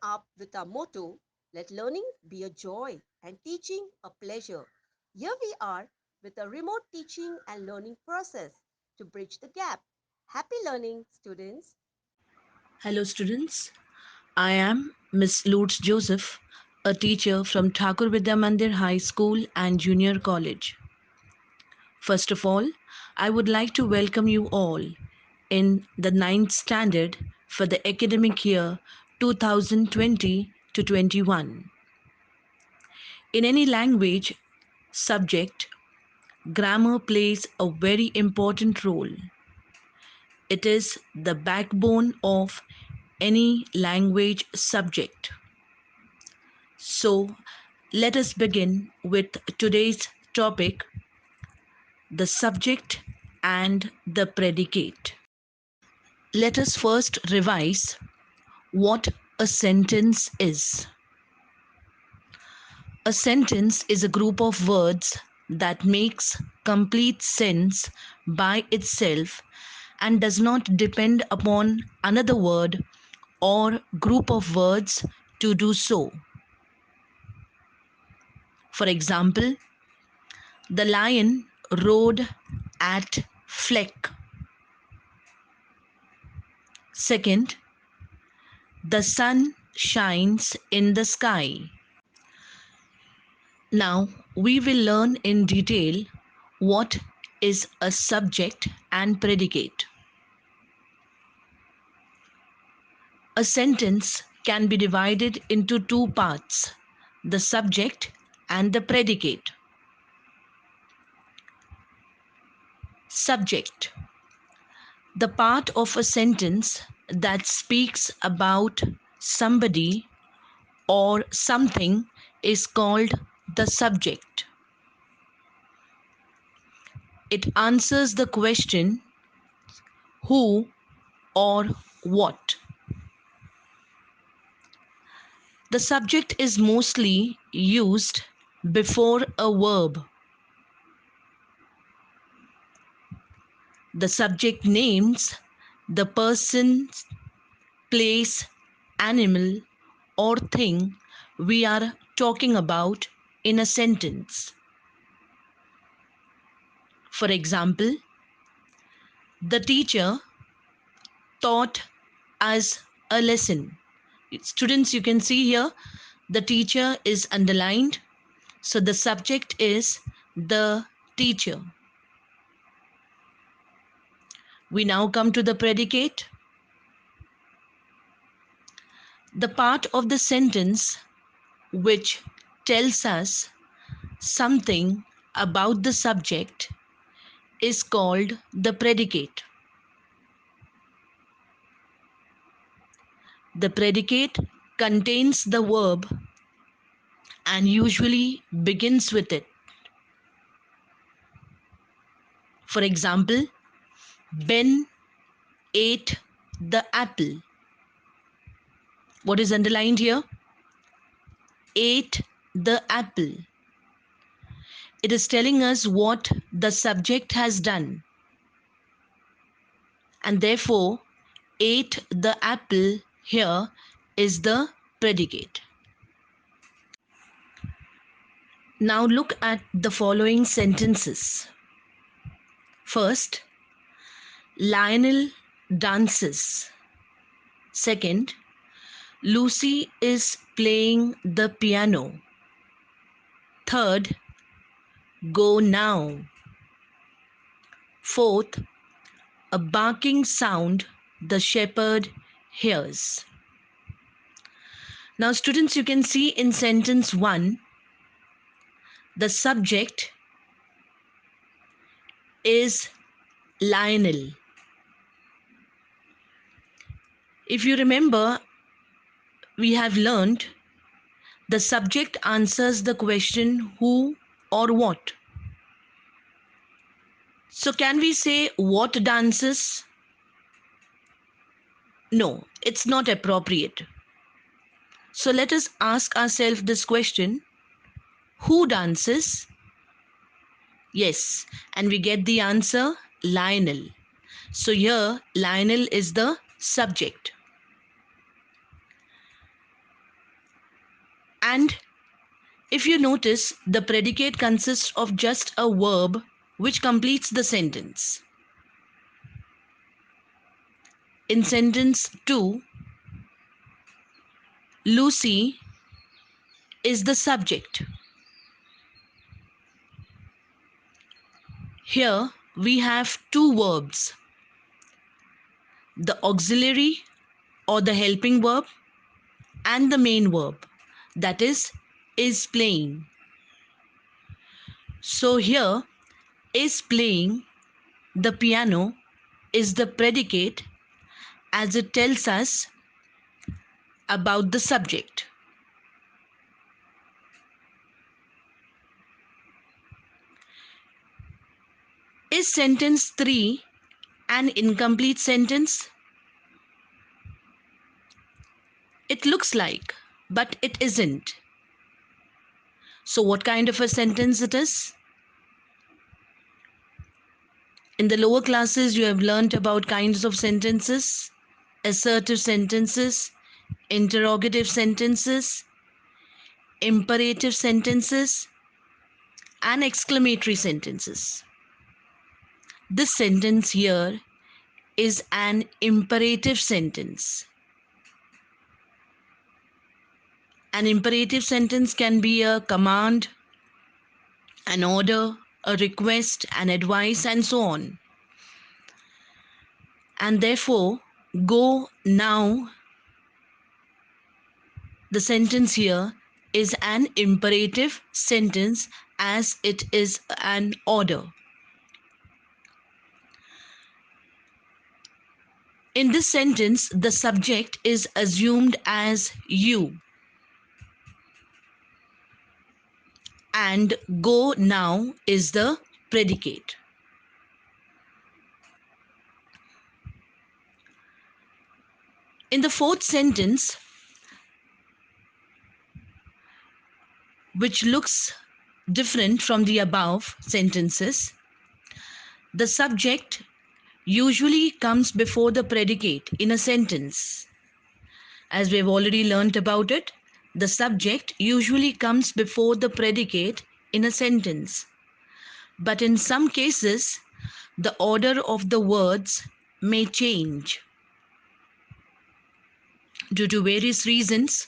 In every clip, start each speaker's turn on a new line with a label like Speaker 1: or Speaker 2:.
Speaker 1: up with our motto, let learning be a joy and teaching a pleasure. Here we are with a remote teaching and learning process to bridge the gap. Happy learning, students.
Speaker 2: Hello, students. I am Miss Lourdes Joseph, a teacher from Thakur Vidya Mandir High School and Junior College. First of all, I would like to welcome you all in the ninth standard for the academic year 2020 to 21. In any language subject, grammar plays a very important role. It is the backbone of any language subject. So, let us begin with today's topic, the subject and the predicate. Let us first revise what a sentence is. A sentence is a group of words that makes complete sense by itself and does not depend upon another word or group of words to do so. For example, the lion roared at Fleck. Second, the sun shines in the sky. Now we will learn in detail what is a subject and predicate. A sentence can be divided into two parts, the subject and the predicate. Subject: the part of a sentence that speaks about somebody or something is called the subject. It answers the question who or what. The subject is mostly used before a verb. The subject names the person, place, animal, or thing we are talking about in a sentence. For example, the teacher taught us a lesson. Students, you can see here the teacher is underlined. So the subject is the teacher. We now come to the predicate. The part of the sentence which tells us something about the subject is called the predicate. The predicate contains the verb and usually begins with it. For example, Ben ate the apple. What is underlined here? Ate the apple. It is telling us what the subject has done. And therefore, ate the apple here is the predicate. Now look at the following sentences. First, Lionel dances. Second, Lucy is playing the piano. Third, go now. Fourth, a barking sound the shepherd hears. Now, students, you can see in sentence 1, the subject is Lionel. If you remember, we have learned the subject answers the question who or what. So, can we say what dances? No, it's not appropriate. So, let us ask ourselves this question: who dances? Yes, and we get the answer Lionel. So, here Lionel is the subject. And if you notice, the predicate consists of just a verb which completes the sentence. In sentence 2, Lucy is the subject. Here we have two verbs, the auxiliary or the helping verb and the main verb, that is playing. So here, is playing the piano is the predicate as it tells us about the subject. Is sentence 3 an incomplete sentence? It looks like, but it isn't. So what kind of a sentence it is? In the lower classes, you have learnt about kinds of sentences, assertive sentences, interrogative sentences, imperative sentences, and exclamatory sentences. This sentence here is an imperative sentence. An imperative sentence can be a command, an order, a request, an advice, and so on. And therefore, go now, the sentence here is an imperative sentence as it is an order. In this sentence, the subject is assumed as you. And go now is the predicate. In the fourth sentence, which looks different from the above sentences, the subject usually comes before the predicate in a sentence. As we have already learnt about it, the subject usually comes before the predicate in a sentence. But in some cases, the order of the words may change. Due to various reasons,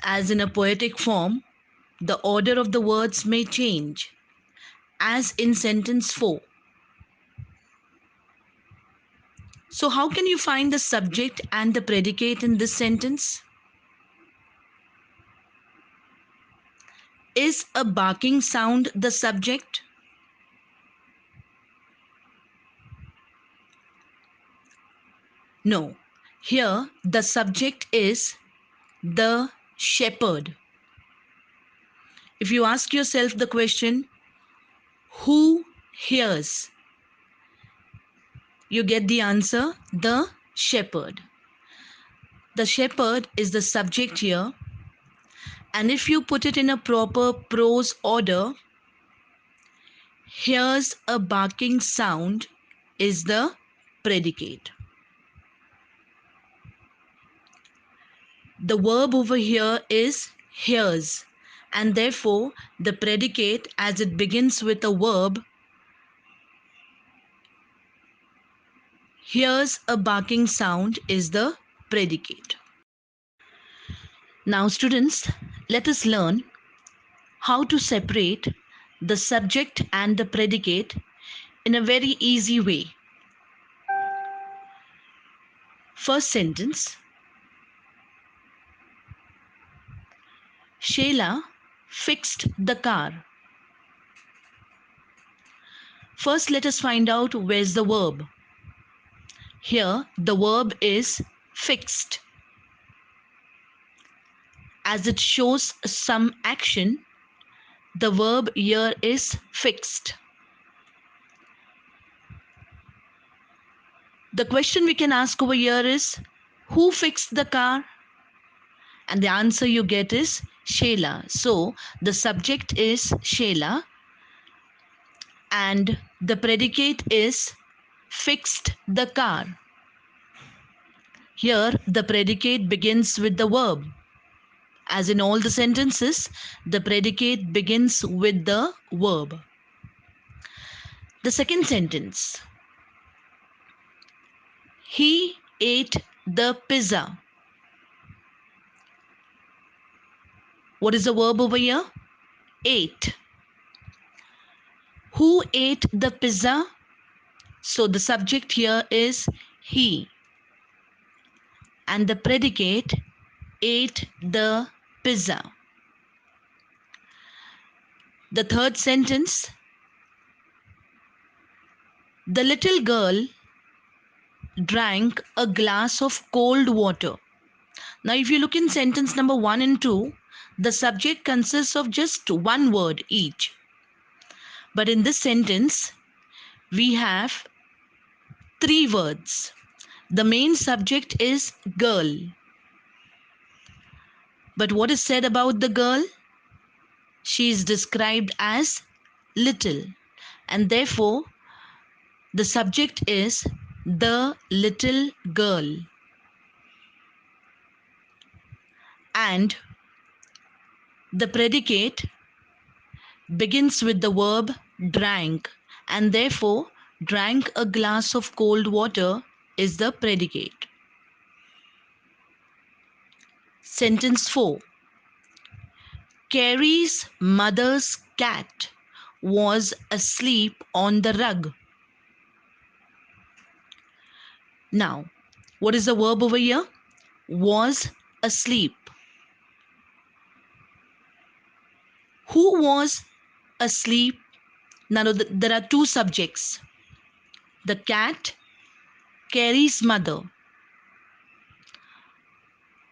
Speaker 2: as in a poetic form, the order of the words may change, as in sentence 4. So how can you find the subject and the predicate in this sentence? Is a barking sound the subject? No. Here the subject is the shepherd. If you ask yourself the question, who hears? You get the answer, the shepherd. The shepherd is the subject here, and if you put it in a proper prose order, hears a barking sound is the predicate. The verb over here is hears, and therefore the predicate, as it begins with a verb, hears a barking sound is the predicate. Now students, let us learn how to separate the subject and the predicate in a very easy way. First sentence, Sheila fixed the car. First, let us find out where's the verb. Here, the verb is fixed. As it shows some action, the verb here is fixed. The question we can ask over here is, who fixed the car? And the answer you get is Sheila. So, the subject is Sheila and the predicate is fixed the car. Here, the predicate begins with the verb. As in all the sentences, the predicate begins with the verb. The second sentence, he ate the pizza. What is the verb over here? Ate. Who ate the pizza? So the subject here is he, and the predicate ate the pizza. The third sentence, the little girl drank a glass of cold water. Now, if you look in sentence number 1 and 2, the subject consists of just one word each. But in this sentence, we have three words. The main subject is girl. But what is said about the girl? She is described as little, and therefore the subject is the little girl. And the predicate begins with the verb drank, and therefore drank a glass of cold water is the predicate. Sentence 4. Carrie's mother's cat was asleep on the rug. Now, what is the verb over here? Was asleep. Who was asleep? Now, there are two subjects. The cat, Carrie's mother.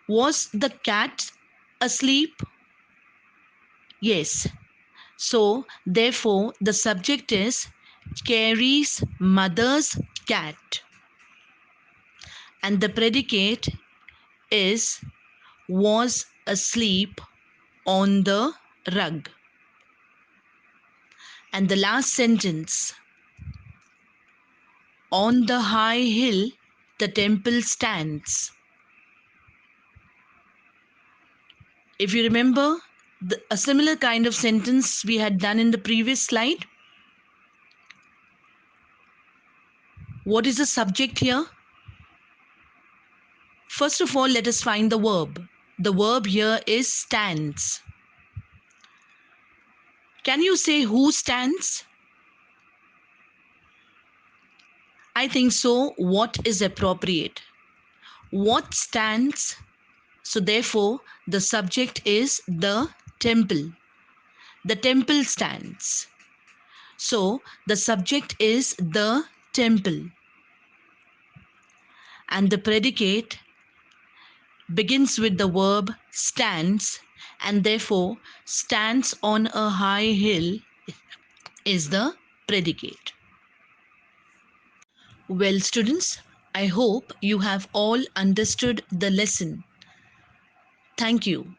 Speaker 2: Was the cat asleep? Yes. So, therefore, the subject is Carrie's mother's cat. And the predicate is was asleep on the rug. And the last sentence, on the high hill the temple stands. If you remember, a similar kind of sentence we had done in the previous slide. What is the subject here? First of all, let us find the verb. The verb here is stands. Can you say who stands? I think so. What is appropriate? What stands? So therefore, the subject is the temple. The temple stands. So the subject is the temple. And the predicate begins with the verb stands, and therefore stands on a high hill is the predicate. Well, students, I hope you have all understood the lesson. Thank you.